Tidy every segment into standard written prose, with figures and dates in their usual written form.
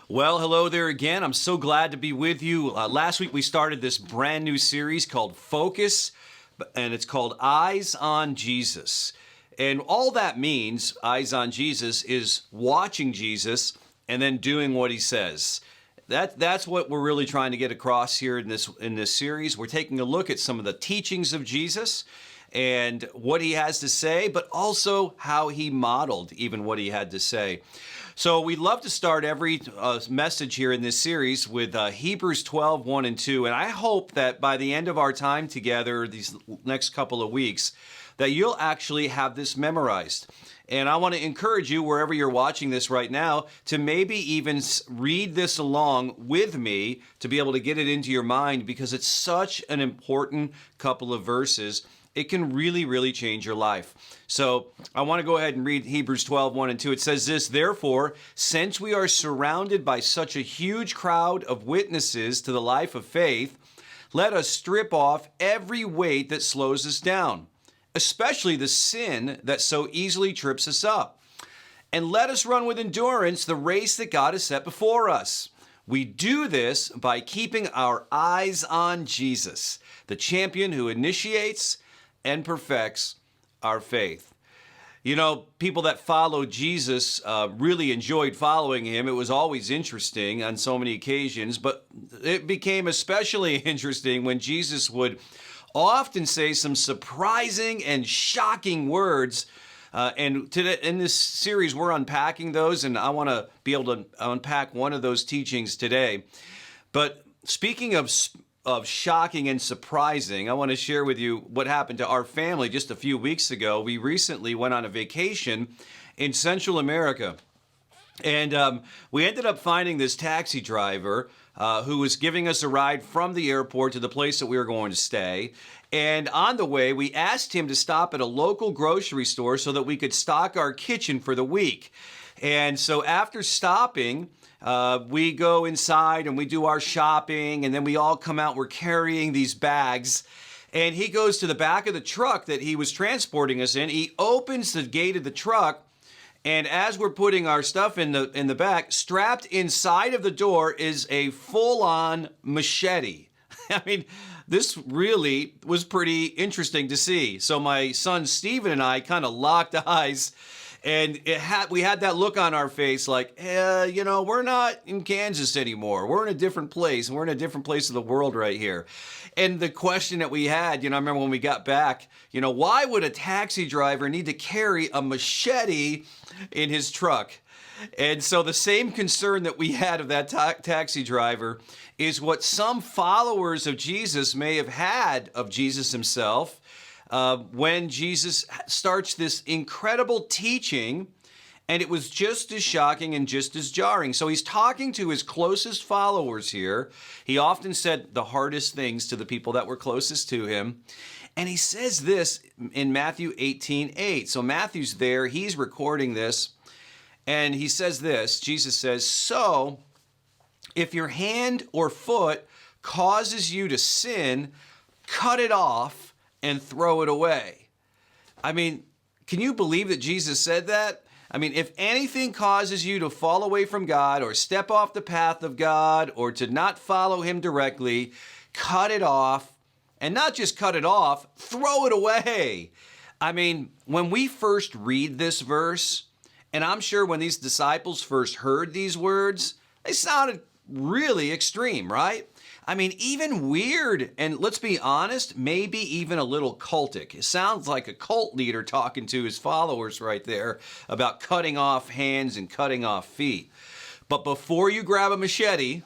Well, hello there again. I'm so glad to be with you. Last week we started this brand new series called Focus, and it's called Eyes on Jesus. And all that means, Eyes on Jesus, is watching Jesus and then doing what he says. That's what we're really trying to get across here in this series. We're taking a look at some of the teachings of Jesus and what he has to say, but also how he modeled even what he had to say. So we'd love to start every message here in this series with Hebrews 12, 1 and 2. And I hope that by the end of our time together, these next couple of weeks, that you'll actually have this memorized. And I want to encourage you, wherever you're watching this right now, to maybe even read this along with me to be able to get it into your mind, because it's such an important couple of verses. It can really, really change your life. So I want to go ahead and read Hebrews 12, 1 and 2. It says this: "Therefore, since we are surrounded by such a huge crowd of witnesses to the life of faith, let us strip off every weight that slows us down, especially the sin that so easily trips us up. And let us run with endurance the race that God has set before us. We do this by keeping our eyes on Jesus, the champion who initiates and perfects our faith." You know, people that followed Jesus really enjoyed following him. It was always interesting on so many occasions, but it became especially interesting when Jesus would often say some surprising and shocking words. And today, in this series, we're unpacking those, and I want to be able to unpack one of those teachings today. But speaking of shocking and surprising, I want to share with you what happened to our family just a few weeks ago. We recently went on a vacation in Central America, and we ended up finding this taxi driver who was giving us a ride from the airport to the place that we were going to stay. And on the way, we asked him to stop at a local grocery store so that we could stock our kitchen for the week. And so after stopping, we go inside and we do our shopping, and then we all come out. We're carrying these bags, and he goes to the back of the truck that he was transporting us in. He opens the gate of the truck, and as we're putting our stuff in the back, strapped inside of the door is a full-on machete. I mean, this really was pretty interesting to see. So my son Stephen and I kind of locked eyes. And we had that look on our face like, we're not in Kansas anymore. We're in a different place. We're in a different place of the world right here. And the question that we had, I remember when we got back, why would a taxi driver need to carry a machete in his truck? And so the same concern that we had of that taxi driver is what some followers of Jesus may have had of Jesus himself. When Jesus starts this incredible teaching, and it was just as shocking and just as jarring. So he's talking to his closest followers here. He often said the hardest things to the people that were closest to him. And he says this in Matthew 18:8. So Matthew's there, he's recording this, and he says this. Jesus says, "So if your hand or foot causes you to sin, cut it off and throw it away." I mean, can you believe that Jesus said that? I mean, if anything causes you to fall away from God or step off the path of God or to not follow him directly, cut it off, and not just cut it off, throw it away. I mean, when we first read this verse, and I'm sure when these disciples first heard these words, they sounded really extreme, right? I mean, even weird, and let's be honest, maybe even a little cultic. It sounds like a cult leader talking to his followers right there about cutting off hands and cutting off feet. But before you grab a machete,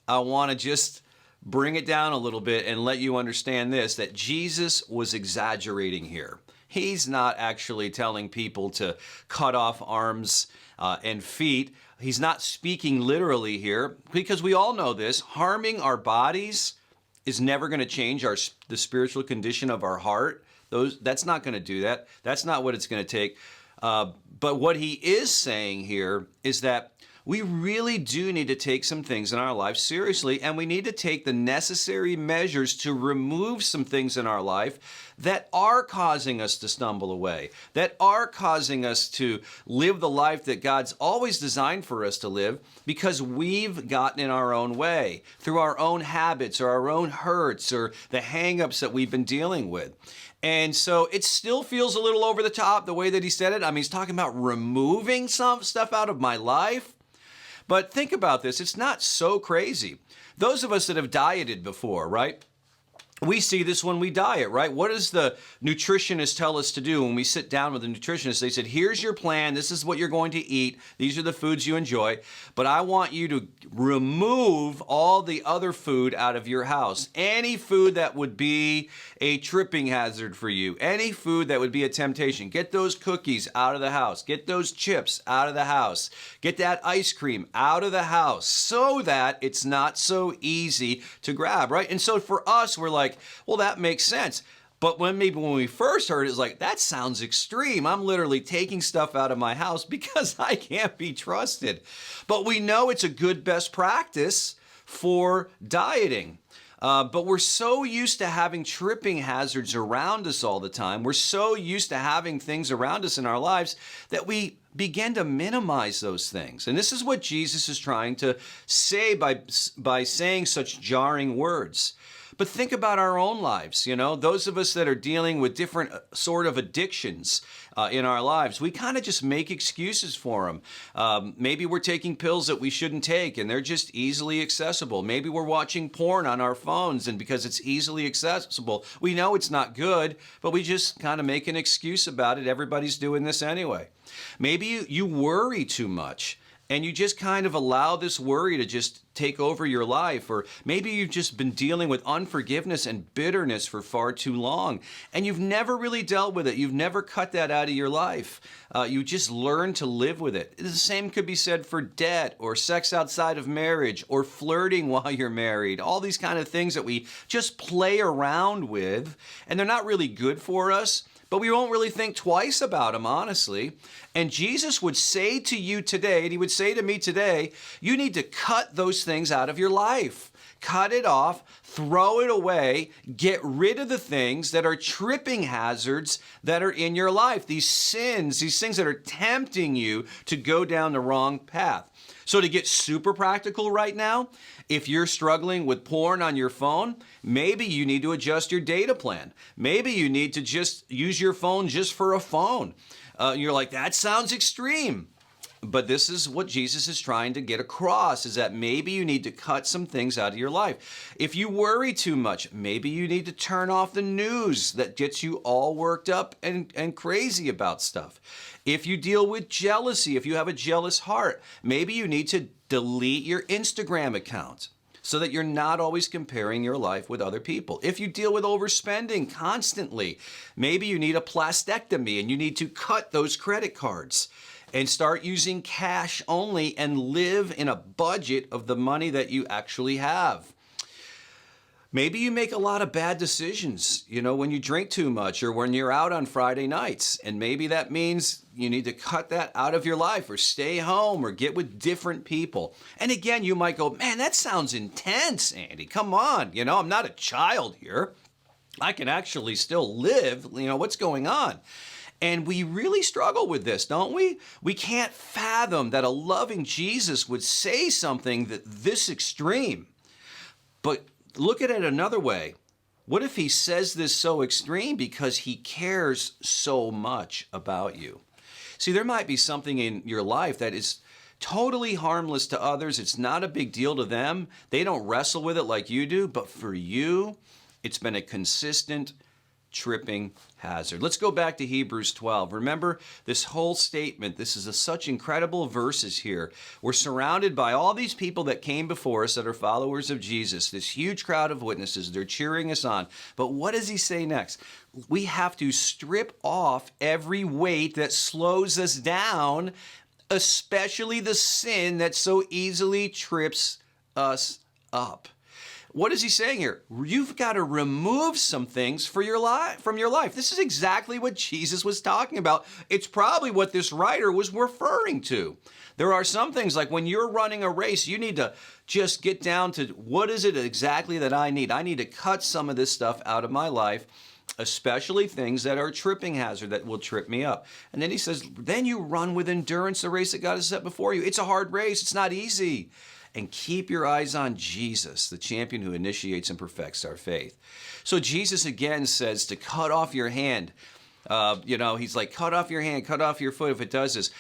I want to just bring it down a little bit and let you understand this, that Jesus was exaggerating here. He's not actually telling people to cut off arms and feet. He's not speaking literally here, because we all know this. Harming our bodies is never going to change the spiritual condition of our heart. That's not going to do that. That's not what it's going to take. But what he is saying here is that we really do need to take some things in our life seriously, and we need to take the necessary measures to remove some things in our life that are causing us to stumble away, that are causing us to live the life that God's always designed for us to live, because we've gotten in our own way through our own habits or our own hurts or the hang-ups that we've been dealing with. And so it still feels a little over the top the way that he said it. I mean, he's talking about removing some stuff out of my life. But think about this. It's not so crazy. Those of us that have dieted before, right? We see this when we diet, right? What does the nutritionist tell us to do when we sit down with the nutritionist? They said, here's your plan. This is what you're going to eat. These are the foods you enjoy. But I want you to remove all the other food out of your house. Any food that would be a tripping hazard for you. Any food that would be a temptation. Get those cookies out of the house. Get those chips out of the house. Get that ice cream out of the house so that it's not so easy to grab, right? And so for us, we're like, well, that makes sense. But when we first heard it, it's like, that sounds extreme. I'm literally taking stuff out of my house because I can't be trusted. But we know it's a good best practice for dieting. But we're so used to having tripping hazards around us all the time. We're so used to having things around us in our lives that we begin to minimize those things. And this is what Jesus is trying to say by saying such jarring words. But think about our own lives, those of us that are dealing with different sort of addictions in our lives, we kind of just make excuses for them. Maybe we're taking pills that we shouldn't take and they're just easily accessible. Maybe we're watching porn on our phones and because it's easily accessible, we know it's not good, but we just kind of make an excuse about it. Everybody's doing this anyway. Maybe you worry too much. And you just kind of allow this worry to just take over your life. Or maybe you've just been dealing with unforgiveness and bitterness for far too long. And you've never really dealt with it. You've never cut that out of your life. You just learn to live with it. The same could be said for debt or sex outside of marriage or flirting while you're married. All these kind of things that we just play around with. And they're not really good for us. But we won't really think twice about them, honestly. And Jesus would say to you today, and he would say to me today, you need to cut those things out of your life. Cut it off, throw it away, get rid of the things that are tripping hazards that are in your life. These sins, these things that are tempting you to go down the wrong path. So to get super practical right now, if you're struggling with porn on your phone, maybe you need to adjust your data plan. Maybe you need to just use your phone just for a phone. You're like, that sounds extreme. But this is what Jesus is trying to get across, is that maybe you need to cut some things out of your life. If you worry too much, maybe you need to turn off the news that gets you all worked up and crazy about stuff. If you deal with jealousy, if you have a jealous heart, maybe you need to delete your Instagram account so that you're not always comparing your life with other people. If you deal with overspending constantly, maybe you need a plastectomy and you need to cut those credit cards and start using cash only and live in a budget of the money that you actually have. Maybe you make a lot of bad decisions, when you drink too much or when you're out on Friday nights. And maybe that means you need to cut that out of your life or stay home or get with different people. And again, you might go, man, that sounds intense, Andy. Come on. I'm not a child here. I can actually still live. What's going on? And we really struggle with this, don't we? We can't fathom that a loving Jesus would say something this extreme. But look at it another way. What if he says this so extreme because he cares so much about you? See, there might be something in your life that is totally harmless to others. It's not a big deal to them. They don't wrestle with it like you do. But for you, it's been a consistent tripping hazard. Let's go back to Hebrews 12. Remember this whole statement. This is such incredible verses here. We're surrounded by all these people that came before us that are followers of Jesus, this huge crowd of witnesses. They're cheering us on. But what does he say next? We have to strip off every weight that slows us down, especially the sin that so easily trips us up. What is he saying here? You've got to remove some things from your life. This is exactly what Jesus was talking about. It's probably what this writer was referring to. There are some things like when you're running a race, you need to just get down to what is it exactly that I need? I need to cut some of this stuff out of my life, especially things that are a tripping hazard that will trip me up. And then he says, then you run with endurance the race that God has set before you. It's a hard race. It's not easy. And keep your eyes on Jesus, the champion who initiates and perfects our faith. So Jesus again says to cut off your hand. He's like, cut off your hand, cut off your foot if it does this.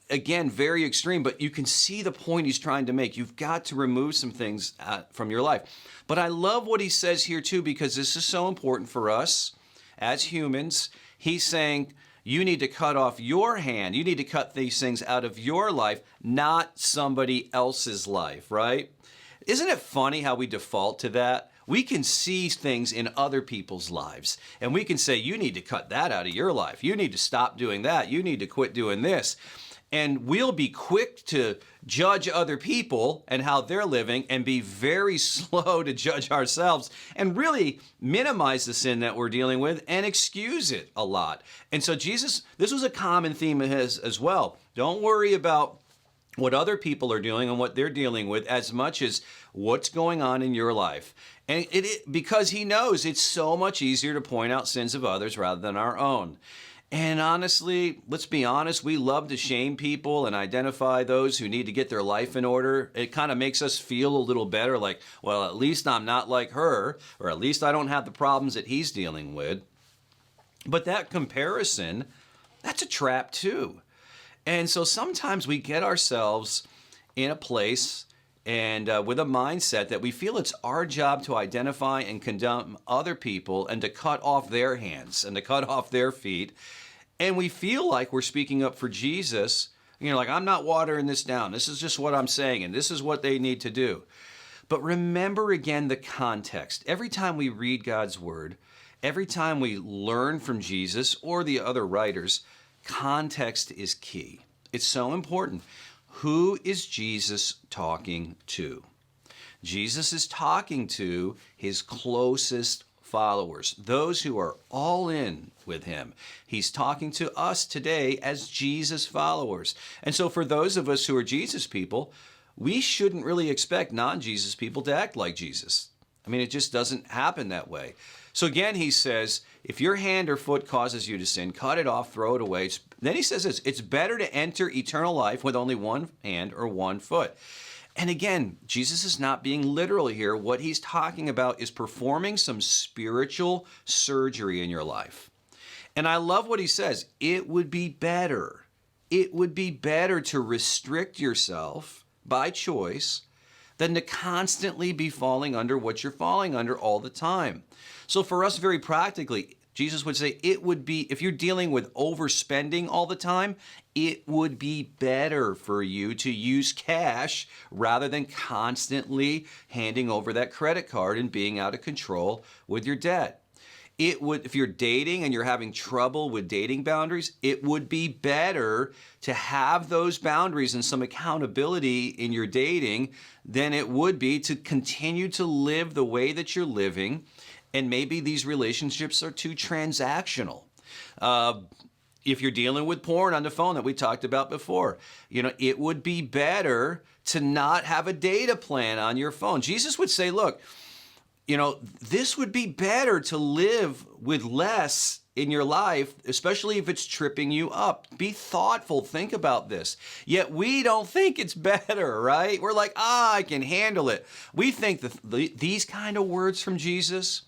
Again, very extreme, but you can see the point he's trying to make. You've got to remove some things from your life. But I love what he says here too, because this is so important for us as humans. He's saying, you need to cut off your hand. You need to cut these things out of your life, not somebody else's life, right? Isn't it funny how we default to that? We can see things in other people's lives, and we can say, you need to cut that out of your life. You need to stop doing that. You need to quit doing this. And we'll be quick to judge other people and how they're living and be very slow to judge ourselves and really minimize the sin that we're dealing with and excuse it a lot. And so Jesus, this was a common theme of his as well. Don't worry about what other people are doing and what they're dealing with as much as what's going on in your life. And because he knows it's so much easier to point out sins of others rather than our own. And honestly, let's be honest, we love to shame people and identify those who need to get their life in order. It kind of makes us feel a little better, like, well, at least I'm not like her, or at least I don't have the problems that he's dealing with. But that comparison, that's a trap too. And so sometimes we get ourselves in a place and with a mindset that we feel it's our job to identify and condemn other people and to cut off their hands and to cut off their feet. And we feel like we're speaking up for Jesus. Like, I'm not watering this down. This is just what I'm saying, and this is what they need to do. But remember again the context. Every time we read God's word, every time we learn from Jesus or the other writers, context is key. It's so important. Who is Jesus talking to? Jesus is talking to his closest followers, those who are all in with him. He's talking to us today as Jesus followers. And so for those of us who are Jesus people, we shouldn't really expect non-Jesus people to act like Jesus. It just doesn't happen that way. So again, he says, if your hand or foot causes you to sin, cut it off, throw it away. Then he says this, it's better to enter eternal life with only one hand or one foot. And again, Jesus is not being literal here. What he's talking about is performing some spiritual surgery in your life. And I love what he says. It would be better to restrict yourself by choice than to constantly be falling under what you're falling under all the time. So for us, very practically, Jesus would say it would be, if you're dealing with overspending all the time, it would be better for you to use cash rather than constantly handing over that credit card and being out of control with your debt. It would, if you're dating and you're having trouble with dating boundaries, it would be better to have those boundaries and some accountability in your dating than it would be to continue to live the way that you're living. And maybe these relationships are too transactional. If you're dealing with porn on the phone that we talked about before, it would be better to not have a data plan on your phone. Jesus would say, look, this would be better to live with less in your life, especially if it's tripping you up. Be thoughtful. Think about this. Yet we don't think it's better, right? We're like, I can handle it. We think that these kind of words from Jesus,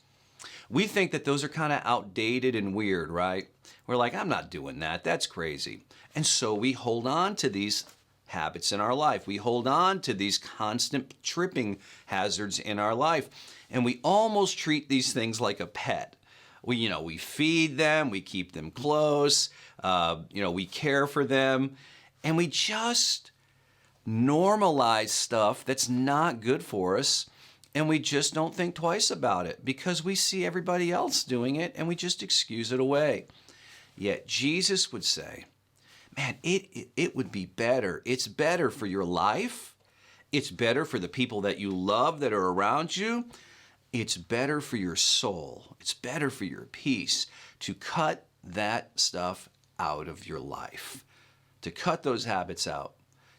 we think that those are kind of outdated and weird, right? We're like, I'm not doing that. That's crazy. And so we hold on to these habits in our life. We hold on to these constant tripping hazards in our life. And we almost treat these things like a pet. We feed them, we keep them close, we care for them, and we just normalize stuff that's not good for us, and we just don't think twice about it because we see everybody else doing it and we just excuse it away. Yet Jesus would say, man, it would be better. It's better for your life It's better for the people that you love that are around you. It's better for your soul. It's better for your peace to cut that stuff out of your life, to cut those habits out,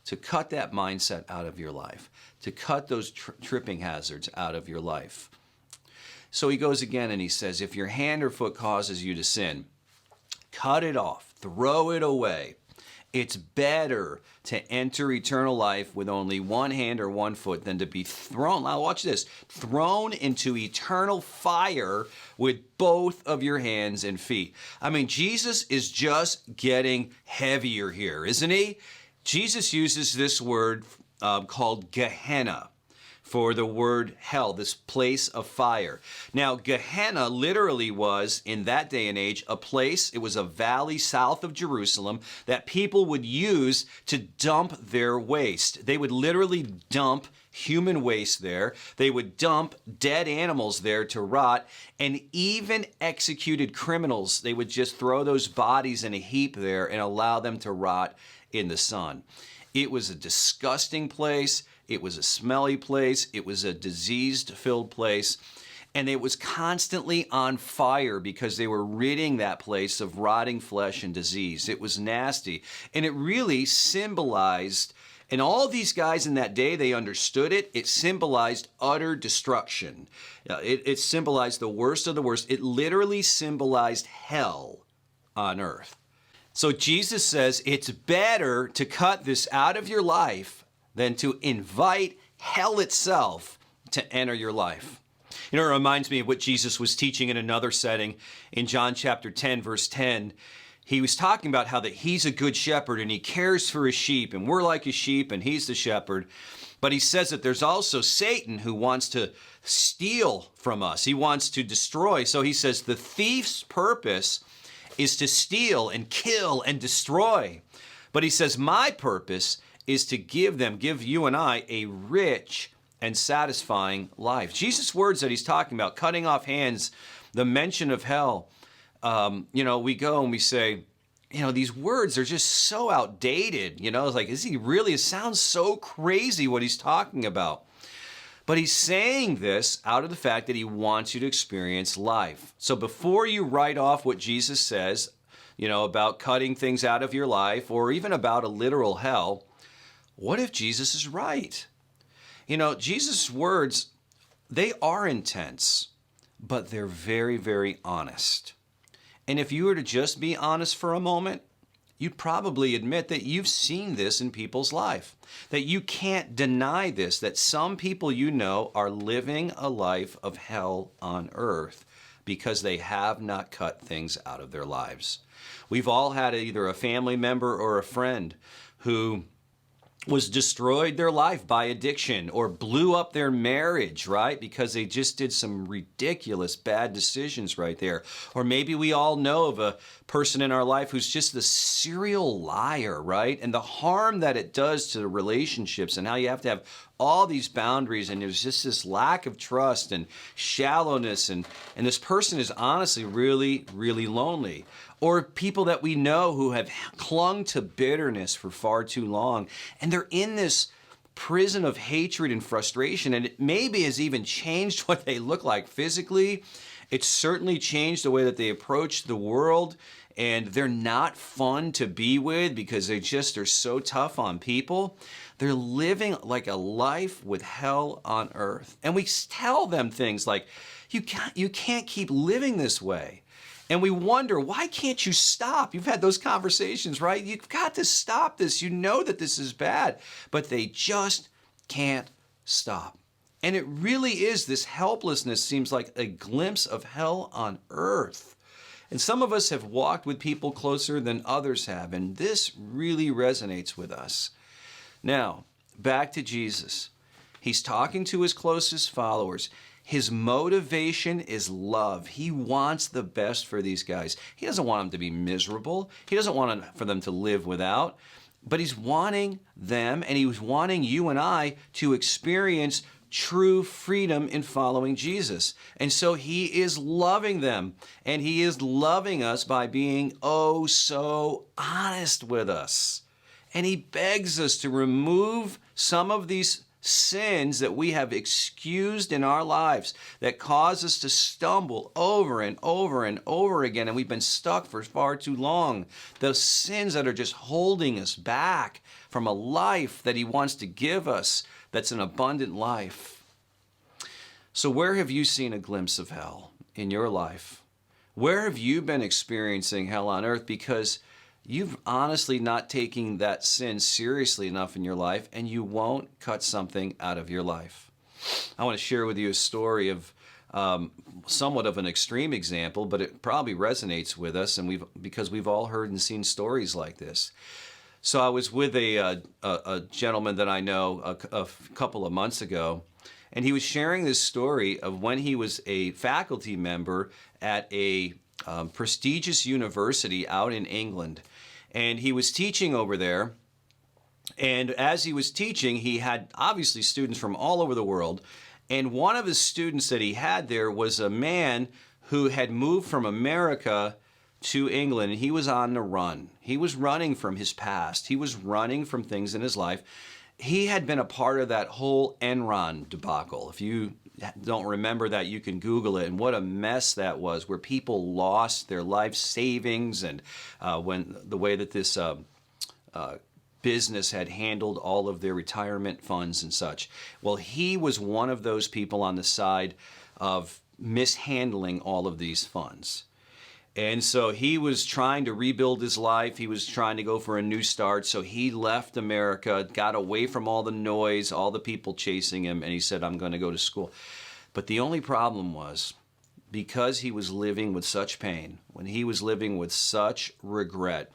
to cut that mindset out of your life, to cut those tripping hazards out of your life. So he goes again and he says, if your hand or foot causes you to sin, cut it off, throw it away. It's better to enter eternal life with only one hand or one foot than to be thrown, now watch this, thrown into eternal fire with both of your hands and feet. I mean, Jesus is just getting heavier here, isn't he? Jesus uses this word called Gehenna for the word hell, this place of fire. Now, Gehenna literally was, in that day and age, a place, it was a valley south of Jerusalem that people would use to dump their waste. They would literally dump human waste there. They would dump dead animals there to rot, and even executed criminals, they would just throw those bodies in a heap there and allow them to rot in the sun. It was a disgusting place. It was a smelly place. It was a disease-filled place. And it was constantly on fire because they were ridding that place of rotting flesh and disease. It was nasty. And it really symbolized, and all these guys in that day, they understood it. It symbolized utter destruction. It symbolized the worst of the worst. It literally symbolized hell on earth. So Jesus says it's better to cut this out of your life than to invite hell itself to enter your life. You know, it reminds me of what Jesus was teaching in another setting in John chapter 10, verse 10. He was talking about how that he's a good shepherd and he cares for his sheep, and we're like his sheep and he's the shepherd. But he says that there's also Satan who wants to steal from us. He wants to destroy. So he says the thief's purpose is to steal and kill and destroy. But he says my purpose is to give you and I a rich and satisfying life. Jesus' words that he's talking about, cutting off hands, the mention of hell, we go and we say, these words are just so outdated. It's like, it sounds so crazy what he's talking about. But he's saying this out of the fact that he wants you to experience life. So before you write off what Jesus says, about cutting things out of your life or even about a literal hell, what if Jesus is right? Jesus' words, they are intense, but they're very, very honest. And if you were to just be honest for a moment, you'd probably admit that you've seen this in people's life, that you can't deny this, that some people are living a life of hell on earth because they have not cut things out of their lives. We've all had either a family member or a friend who was destroyed their life by addiction or blew up their marriage, right? Because they just did some ridiculous bad decisions right there. Or maybe we all know of a person in our life who's just the serial liar, right? And the harm that it does to the relationships and how you have to have all these boundaries, and there's just this lack of trust and shallowness, and this person is honestly really, really lonely. Or people that we know who have clung to bitterness for far too long, and they're in this prison of hatred and frustration, and it maybe has even changed what they look like physically. It's certainly changed the way that they approach the world, and they're not fun to be with because they just are so tough on people. They're living like a life with hell on earth. And we tell them things like, you can't keep living this way. And we wonder, why can't you stop? You've had those conversations, right? You've got to stop this. You know that this is bad, but they just can't stop. And it really is, this helplessness seems like a glimpse of hell on earth. And some of us have walked with people closer than others have, and this really resonates with us. Now, back to Jesus. He's talking to his closest followers. His motivation is love. He wants the best for these guys. He doesn't want them to be miserable. He doesn't want for them to live without. But he's wanting them, and he's wanting you and I to experience true freedom in following Jesus. And so he is loving them, and he is loving us by being oh so honest with us. And he begs us to remove some of these sins that we have excused in our lives that cause us to stumble over and over and over again, and we've been stuck for far too long. Those sins that are just holding us back from a life that he wants to give us that's an abundant life. So where have you seen a glimpse of hell in your life? Where have you been experiencing hell on earth because you've honestly not taken that sin seriously enough in your life, and you won't cut something out of your life? I want to share with you a story of somewhat of an extreme example, but it probably resonates with us, and because we've all heard and seen stories like this. So I was with a gentleman that I know a couple of months ago, and he was sharing this story of when he was a faculty member at a prestigious university out in England. And he was teaching over there. And as he was teaching, he had obviously students from all over the world. And one of his students that he had there was a man who had moved from America to England, and he was on the run. He was running from his past. He was running from things in his life. He had been a part of that whole Enron debacle. If you don't remember that, you can Google it. And what a mess that was, where people lost their life savings, and when the way that this business had handled all of their retirement funds and such. Well, he was one of those people on the side of mishandling all of these funds. And so he was trying to rebuild his life. He was trying to go for a new start. So he left America, got away from all the noise, all the people chasing him, and he said, I'm going to go to school. But the only problem was, because he was living with such pain, when he was living with such regret,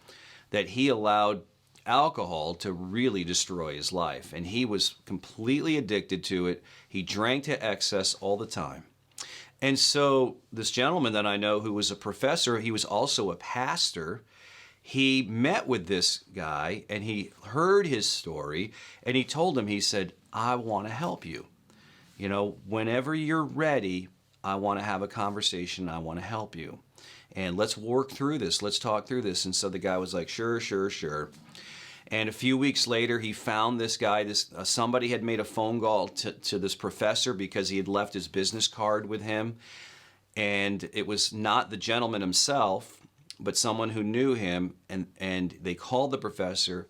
that he allowed alcohol to really destroy his life. And he was completely addicted to it. He drank to excess all the time. And so this gentleman that I know, who was a professor, he was also a pastor. He met with this guy and he heard his story, and he told him, he said, I want to help you. You know, whenever you're ready, I want to have a conversation. I want to help you. And let's work through this. Let's talk through this. And so the guy was like, sure, sure, sure. And a few weeks later, he found this guy. Somebody had made a phone call to this professor because he had left his business card with him. And it was not the gentleman himself, but someone who knew him. And they called the professor.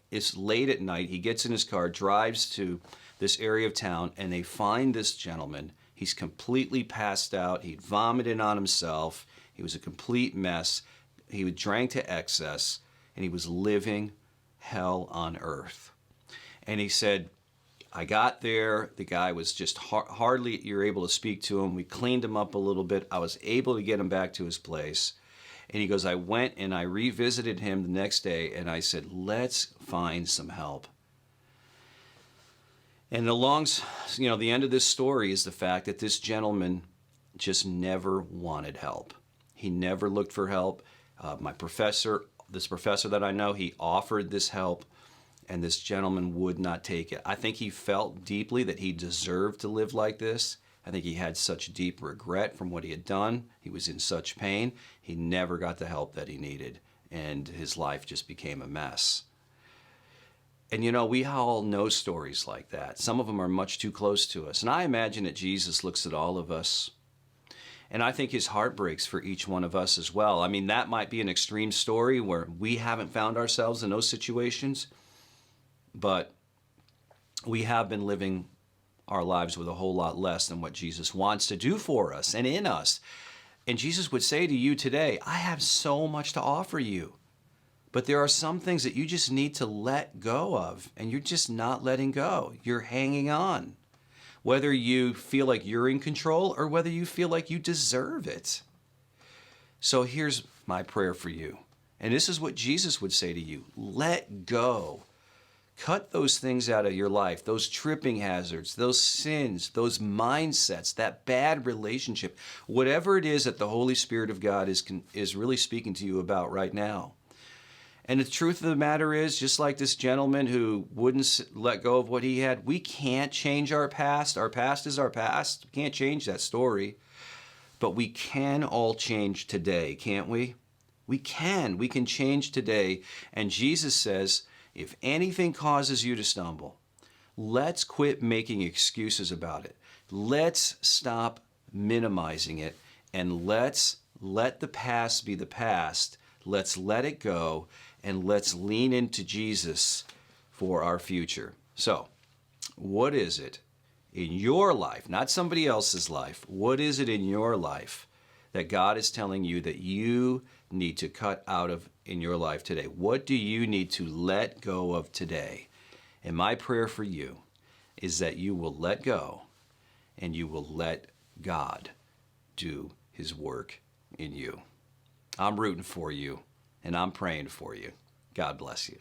It's late at night. He gets in his car, drives to this area of town, and they find this gentleman. He's completely passed out. He'd vomited on himself. He was a complete mess. He drank to excess, and he was living hell on earth. And he said, I got there, the guy was just hardly you're able to speak to him. We cleaned him up a little bit. I was able to get him back to his place. And he goes, I went and I revisited him the next day, and I said, let's find some help. And the end of this story is the fact that this gentleman just never wanted help. He never looked for help. This professor that I know, he offered this help, and this gentleman would not take it. I think he felt deeply that he deserved to live like this. I think he had such deep regret from what he had done. He was in such pain. He never got the help that he needed, and his life just became a mess. And we all know stories like that. Some of them are much too close to us. And I imagine that Jesus looks at all of us, and I think his heart breaks for each one of us as well. I mean, that might be an extreme story where we haven't found ourselves in those situations, but we have been living our lives with a whole lot less than what Jesus wants to do for us and in us. And Jesus would say to you today, I have so much to offer you, but there are some things that you just need to let go of, and you're just not letting go. You're hanging on. Whether you feel like you're in control or whether you feel like you deserve it. So here's my prayer for you. And this is what Jesus would say to you. Let go. Cut those things out of your life, those tripping hazards, those sins, those mindsets, that bad relationship, whatever it is that the Holy Spirit of God is really speaking to you about right now. And the truth of the matter is, just like this gentleman who wouldn't let go of what he had, we can't change our past. Our past is our past. We can't change that story. But we can all change today, can't we? We can. We can change today. And Jesus says, if anything causes you to stumble, Let's quit making excuses about it. Let's stop minimizing it, and let's let the past be the past. Let's let it go, and let's lean into Jesus for our future. So, what is it in your life, not somebody else's life, what is it in your life that God is telling you that you need to cut out of in your life today? What do you need to let go of today? And my prayer for you is that you will let go and you will let God do his work in you. I'm rooting for you and I'm praying for you. God bless you.